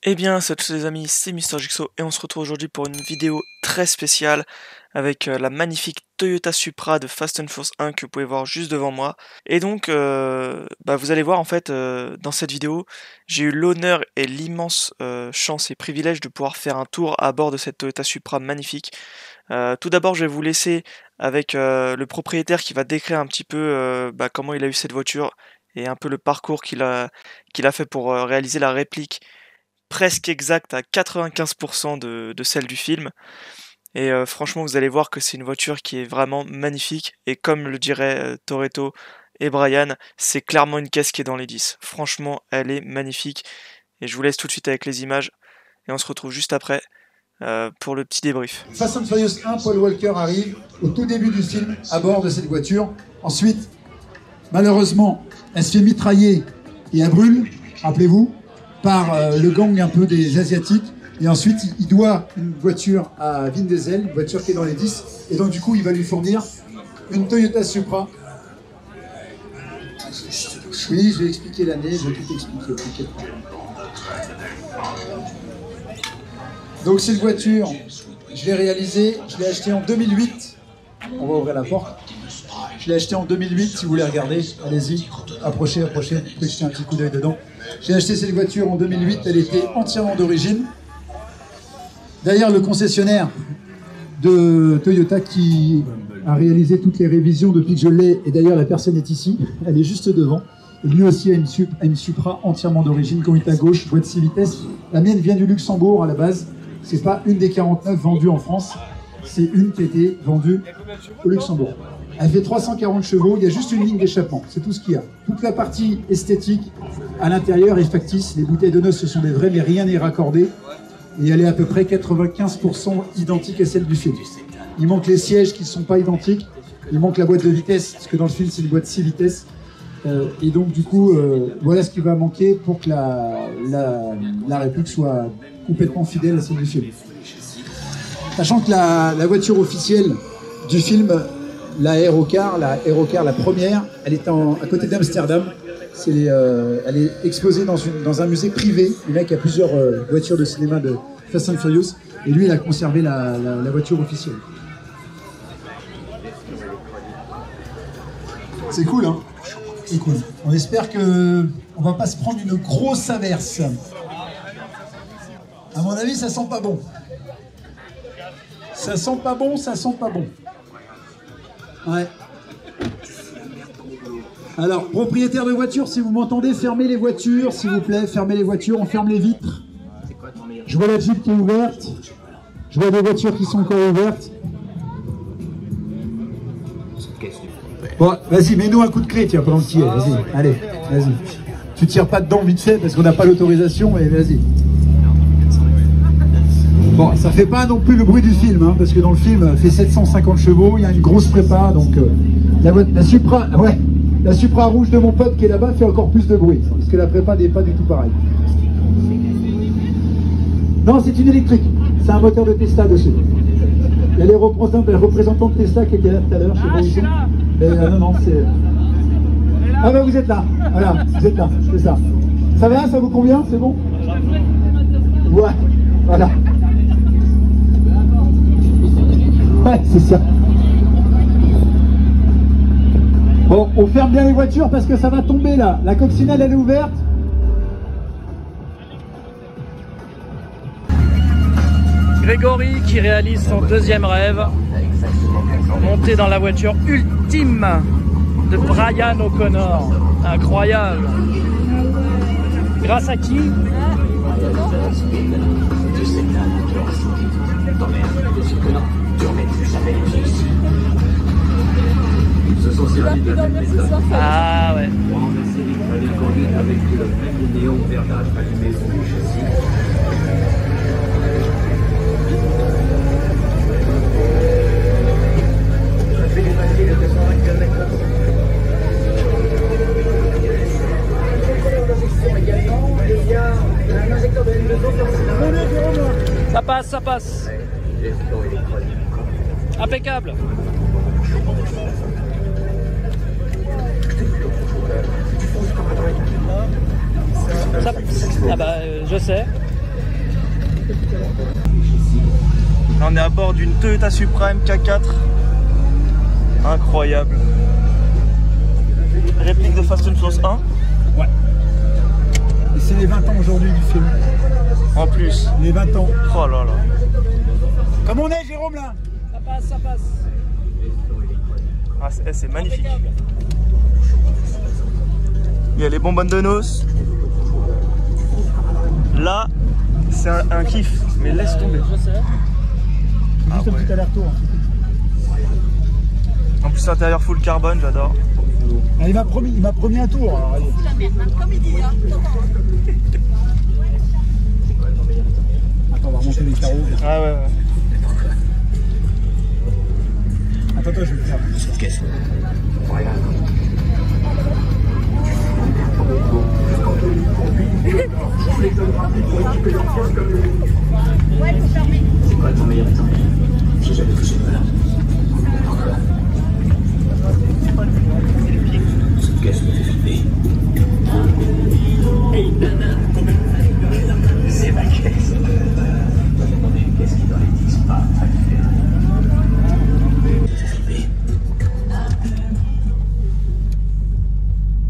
Eh bien, salut les amis, c'est Mister Jigsaw et on se retrouve aujourd'hui pour une vidéo très spéciale avec la magnifique Toyota Supra de Fast and Furious 1 que vous pouvez voir juste devant moi. Et donc, vous allez voir en fait dans cette vidéo, j'ai eu l'honneur et l'immense chance et privilège de pouvoir faire un tour à bord de cette Toyota Supra magnifique. Tout d'abord, je vais vous laisser avec le propriétaire qui va décrire un petit peu comment il a eu cette voiture et un peu le parcours qu'il a fait pour réaliser la réplique presque exacte à 95% de celle du film. Et franchement, vous allez voir que c'est une voiture qui est vraiment magnifique. Et comme le diraient Toretto et Brian, c'est clairement une caisse qui est dans les 10. Franchement, elle est magnifique. Et je vous laisse tout de suite avec les images. Et on se retrouve juste après pour le petit débrief. Fast and Furious 1, Paul Walker arrive au tout début du film à bord de cette voiture. Ensuite, malheureusement, elle se fait mitrailler et elle brûle, rappelez-vous, par le gang un peu des Asiatiques. Et ensuite, il doit une voiture à Vin Diesel, une voiture qui est dans les 10. Et donc, du coup, il va lui fournir une Toyota Supra. Oui, je vais expliquer l'année, je vais tout expliquer. Donc, cette voiture, je l'ai réalisée, je l'ai achetée en 2008. On va ouvrir la porte. Je l'ai acheté en 2008, si vous voulez regarder, allez-y, approchez, vous pouvez jeter un petit coup d'œil dedans. J'ai acheté cette voiture en 2008, elle était entièrement d'origine. D'ailleurs, le concessionnaire de Toyota qui a réalisé toutes les révisions depuis que je l'ai, et d'ailleurs la personne est ici, elle est juste devant, et lui aussi a une Supra entièrement d'origine, conduite à gauche, boîte 6 vitesses. La mienne vient du Luxembourg à la base, c'est pas une des 49 vendues en France, c'est une qui a été vendue au Luxembourg. Elle fait 340 chevaux, il y a juste une ligne d'échappement, c'est tout ce qu'il y a. Toute la partie esthétique à l'intérieur est factice, les bouteilles de noces ce sont des vraies, mais rien n'est raccordé. Et elle est à peu près 95% identique à celle du film. Il manque les sièges qui ne sont pas identiques, il manque la boîte de vitesse, parce que dans le film c'est une boîte 6 vitesses. Et donc du coup, voilà ce qui va manquer pour que la réplique soit complètement fidèle à celle du film. Sachant que la voiture officielle du film, la Aerocar, la première, elle est à côté d'Amsterdam. Elle est exposée dans un musée privé. Le mec a plusieurs voitures de cinéma de Fast and Furious. Et lui, il a conservé la voiture officielle. C'est cool, hein? C'est cool. On espère qu'on va pas se prendre une grosse averse. À mon avis, ça sent pas bon. Ça sent pas bon, ça sent pas bon. Ouais. Alors, propriétaire de voiture, si vous m'entendez, fermez les voitures, s'il vous plaît, fermez les voitures, on ferme les vitres. Je vois la Jeep qui est ouverte, je vois des voitures qui sont encore ouvertes. Bon, vas-y, mets-nous un coup de clé, tiens, pendant que tu y es, vas-y, allez, vas-y. Tu tires pas dedans vite fait, parce qu'on n'a pas l'autorisation, mais vas-y. Bon, ça fait pas non plus le bruit du film, hein, parce que dans le film, il fait 750 chevaux, il y a une grosse prépa, donc la Supra, ouais. La Supra rouge de mon pote qui est là-bas fait encore plus de bruit, parce que la prépa n'est pas du tout pareil. Non, c'est une électrique. C'est un moteur de Tesla dessus. Il y a les représentants de Tesla qui étaient là tout à l'heure, je sais pas où ils sont. Non, c'est... Ah ben vous êtes là, voilà, vous êtes là, c'est ça. Ça va, ça vous convient, c'est bon? Ouais, voilà. Ouais, c'est ça. Bon, on ferme bien les voitures parce que ça va tomber là. La coccinelle, elle est ouverte. Grégory qui réalise son deuxième rêve. Monter dans la voiture ultime de Brian O'Connor. Incroyable. Grâce à qui? Ah ouais. Ça passe, ça passe. Impeccable. Ça, ah bah je sais. Là, on est à bord d'une Toyota Supra MK4. Incroyable. Réplique de Fast and Furious 1. Ouais. Et c'est les 20 ans aujourd'hui du film. En plus. Les 20 ans. Oh là là. Comme on est, Jérôme, là? Ça passe, ça passe. Ah, c'est magnifique. Il y a les bonbonnes de noces. Là, c'est un kiff. Mais laisse tomber. Je sais. Juste un petit aller-retour. En plus, l'intérieur full carbone, j'adore. Ah, il m'a promis un tour. Alors, allez. La merde, même comme il dit, hein. Attends, on va remonter les carreaux. Ah ouais, ouais. Attends, je vais le faire. Ouais, il faut fermer. C'est quoi ton meilleur temps? J'ai jamais touché de malade. Cette caisse me fait flipper. Hey nana, c'est ma caisse. Demandez une caisse qui dans les 10 pas à le faire. Ça fait flipper.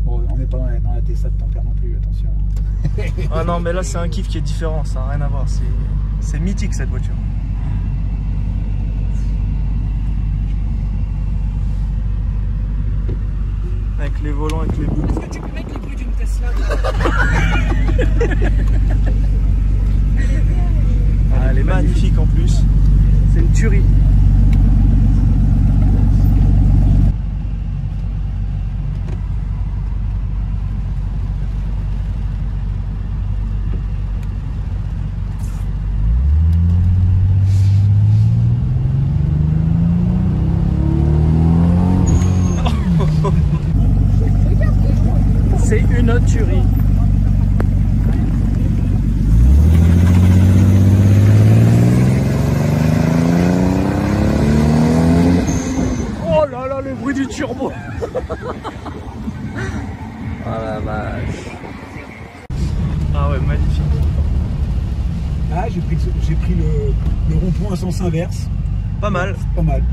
Bon, on n'est pas dans la Tesla de ton père non plus, attention. Ah non, mais là, c'est un kiff qui est différent. Ça n'a rien à voir. C'est mythique, cette voiture. Avec les volants, avec les bouts. Est-ce que tu peux mettre le bruit d'une Tesla? Ah, elle est magnifique en plus. C'est une tuerie. C'est une tuerie. Oh là là, le bruit du turbo. Ah la vache. Ah ouais, magnifique. Ah, j'ai pris le rond-point à sens inverse. Pas mal. Pas mal.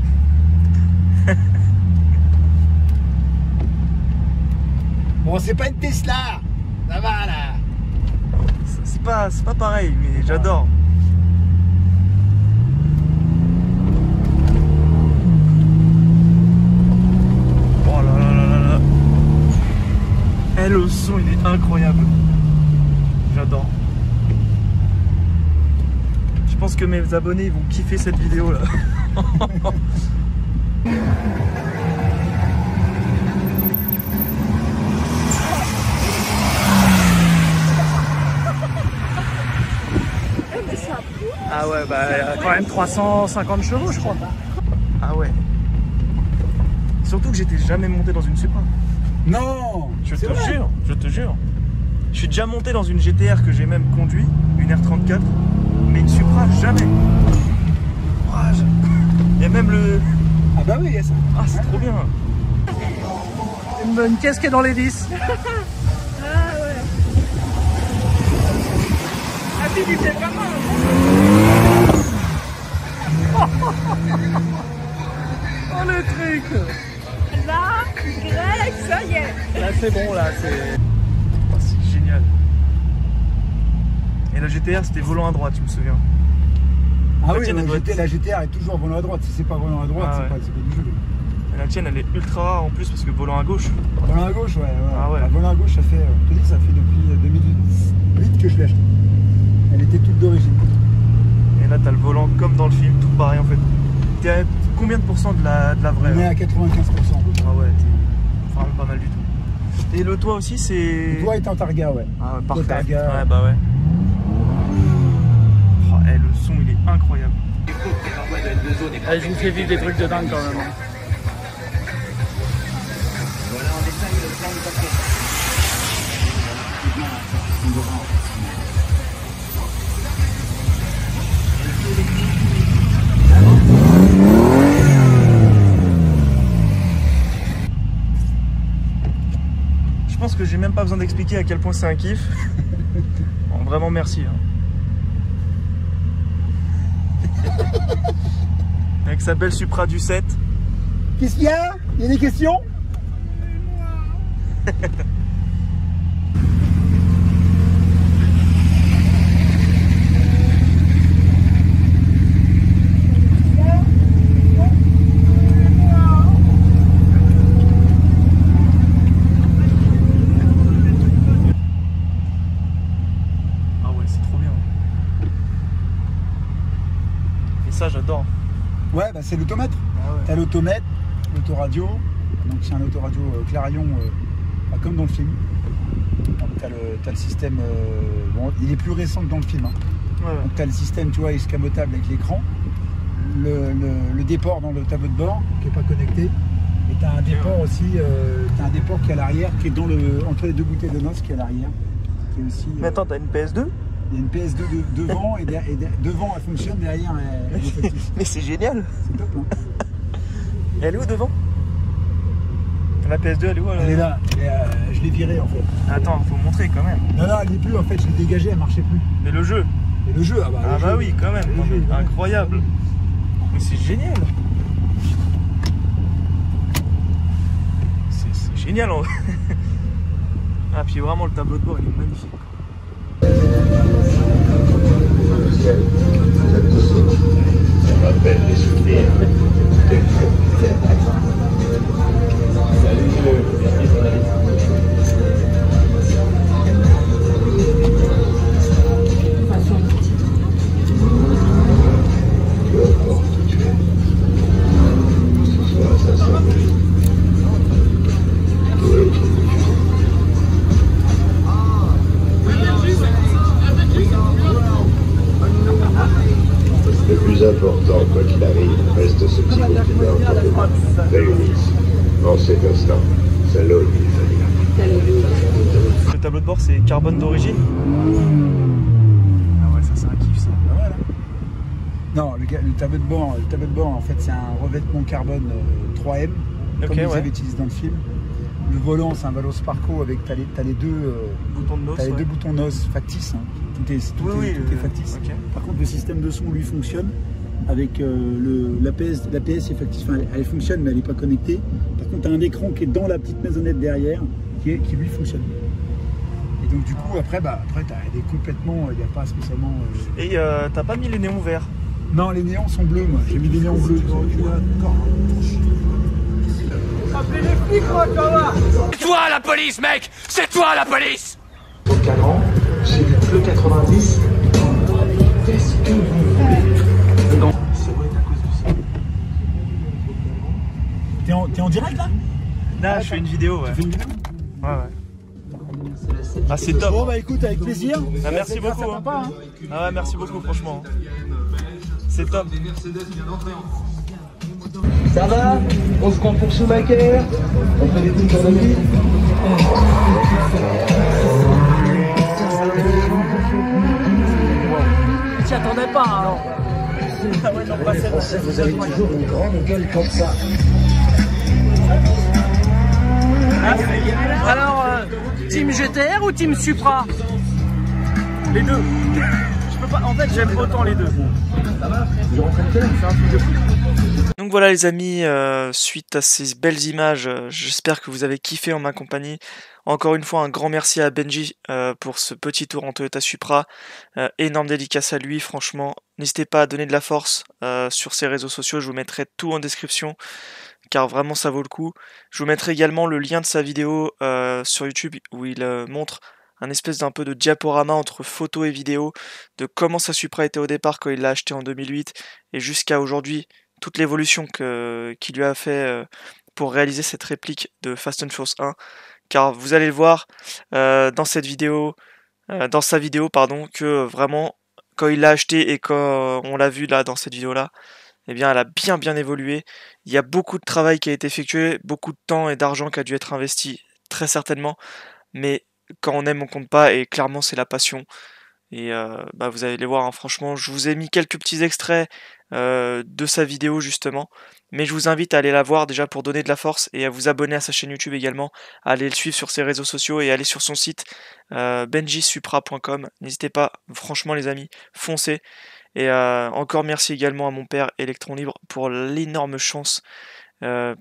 Bon, c'est pas une Tesla. Ça va là. C'est pas pareil, mais j'adore. Oh là là là là là. Eh, le son, il est incroyable. J'adore. Je pense que mes abonnés ils vont kiffer cette vidéo là. Ah ouais, bah il y a quand même 350 chevaux, je crois. Ah ouais. Surtout que j'étais jamais monté dans une Supra. Non. Je te jure, je te jure. Je suis déjà monté dans une GTR que j'ai même conduit, une R34, mais une Supra, jamais. Ah, il y a même le... Ah bah oui, il y a ça. Ah, c'est trop bien. Une caisse qui est dans les vis. Ah ouais. Ah, puis il fait vraiment. Oh le truc. Là, grec, ça y est. Là c'est bon, là c'est... Oh, c'est génial. Et la GTR, c'était volant à droite, tu me souviens. Ah La oui, tienne, elle doit être- la GTR est toujours volant à droite. Si c'est pas volant à droite, Ah c'est ouais. pas du jeu. Et la tienne, elle est ultra rare en plus parce que volant à gauche. Volant à gauche, ouais. Ah ouais. Ah, volant à gauche, ça fait, je te dis, ça fait depuis 2008 que je l'ai acheté. Elle était toute d'origine. Et là, t'as le volant comme dans le film, tout pareil en fait. T'es à combien de pourcents de la vraie On est là à 95%. Ah ouais, t'es vraiment pas mal du tout. Et le toit aussi, c'est... Le toit est en targa, ouais. Ah ouais, parfait. Targa. Ouais, bah ouais. Oh, le son, il est incroyable. Allez, je vous fais vivre des trucs de dingue quand même. Je pense que j'ai même pas besoin d'expliquer à quel point c'est un kiff. Bon, vraiment merci. Hein. avec sa belle Supra du 7. Qu'est-ce qu'il y a? Il y a des questions? Ah ouais, c'est trop bien. Et ça, j'adore. Ouais, bah c'est l'automètre. Ah ouais. T'as l'automètre, l'autoradio. Donc c'est un autoradio Clarion, bah, comme dans le film. Donc t'as le système. Bon, il est plus récent que dans le film. Hein. Ouais, ouais. Donc t'as le système, tu vois, escamotable avec l'écran. Le déport dans le tableau de bord qui n'est pas connecté. Et t'as un déport aussi, t'as un déport qui est à l'arrière, qui est dans entre les deux bouteilles de noces qui est à l'arrière. Qui est aussi. Mais attends, t'as une PS2? Il y a une PS2 devant et devant elle fonctionne, derrière elle est factice. Mais c'est génial. C'est top, hein. Et elle est où devant? La PS2, elle est où? Elle est là, et, je l'ai virée en fait. Attends, faut montrer quand même. Non, non, elle n'est plus en fait, je l'ai dégagée, elle marchait plus. Mais le jeu. Et le jeu, ah bah, Ah le bah jeu, oui, quand même. le jeu, ouais. Incroyable. Mais c'est génial. C'est génial. En... ah, puis vraiment, le tableau de bord, il est magnifique. Ça rappelle les souvenirs. Salut, merci pour la Le plus important, quoi qu'il arrive, reste ce petit groupe d'humains réunissent. En cet instant, salaud et famille. Le tableau de bord, c'est carbone d'origine. Ah ouais, ça c'est un kiff ça. Ah ouais, là. Non, le tableau de bord, en fait, c'est un revêtement carbone 3M, Ok, comme ils ouais. avaient utilisé dans le film. Le volant, c'est un volant Sparco avec t'as les deux Bouton de noce. t'as les Ouais. deux boutons NOS factices. Hein. Tout est factice. Ok. Par contre, le système de son, lui, fonctionne avec l'APS est factice. Enfin, elle fonctionne, mais elle n'est pas connectée. Par contre, tu as un écran qui est dans la petite maisonnette derrière, qui lui fonctionne. Et donc, du coup, après, il n'y a pas spécialement. Et t'as pas mis les néons verts? Non, les néons sont bleus, moi. J'ai mis des néons bleus. C'est toi la police, mec! C'est toi la police! Au cadran, j'ai le 90. Qu'est-ce que vous voulez? Non, ça doit être à cause de ça. T'es en direct là? Là, je fais une vidéo, ouais. Tu fais une vidéo? Ouais, ouais. Ah, c'est top. Bon, bah écoute, avec plaisir. Ah, merci C'est grâce beaucoup. à papa, hein. Ah ouais, merci beaucoup, franchement. C'est top. Ça va? On se prend pour Schumacher? On fait des trucs en ami? T'y attendais pas, alors. Ah ouais, non, pas Les Français, vous avez toujours une grande gueule comme ça. Alors, team GTR ou team Supra? Les deux. Je peux pas. En fait, j'aime autant les deux. Donc voilà les amis, suite à ces belles images, j'espère que vous avez kiffé en ma compagnie. Encore une fois, un grand merci à Benji pour ce petit tour en Toyota Supra. Énorme dédicace à lui, franchement. N'hésitez pas à donner de la force sur ses réseaux sociaux, je vous mettrai tout en description, car vraiment ça vaut le coup. Je vous mettrai également le lien de sa vidéo sur YouTube où il montre un espèce d'un peu de diaporama entre photos et vidéos de comment sa Supra était au départ quand il l'a acheté en 2008 et jusqu'à aujourd'hui, toute l'évolution qu'il lui a fait pour réaliser cette réplique de Fast and Furious 1. Car vous allez le voir dans cette vidéo, dans sa vidéo pardon, que vraiment quand il l'a acheté et quand on l'a vu là dans cette vidéo là, eh bien elle a bien évolué. Il y a beaucoup de travail qui a été effectué, beaucoup de temps et d'argent qui a dû être investi, très certainement, mais quand on aime on compte pas et clairement c'est la passion. Et bah, vous allez les voir, hein, franchement, je vous ai mis quelques petits extraits de sa vidéo justement. Mais je vous invite à aller la voir déjà pour donner de la force et à vous abonner à sa chaîne YouTube également, à aller le suivre sur ses réseaux sociaux et aller sur son site benjisupra.com. N'hésitez pas, franchement les amis, foncez. Et encore merci également à mon père Electron Libre pour l'énorme chance,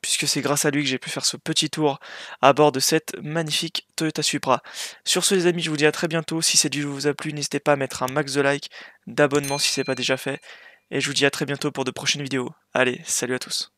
puisque c'est grâce à lui que j'ai pu faire ce petit tour à bord de cette magnifique Toyota Supra. Sur ce les amis, je vous dis à très bientôt. Si cette vidéo vous a plu, n'hésitez pas à mettre un max de like, d'abonnement si ce n'est pas déjà fait. Et je vous dis à très bientôt pour de prochaines vidéos. Allez, salut à tous.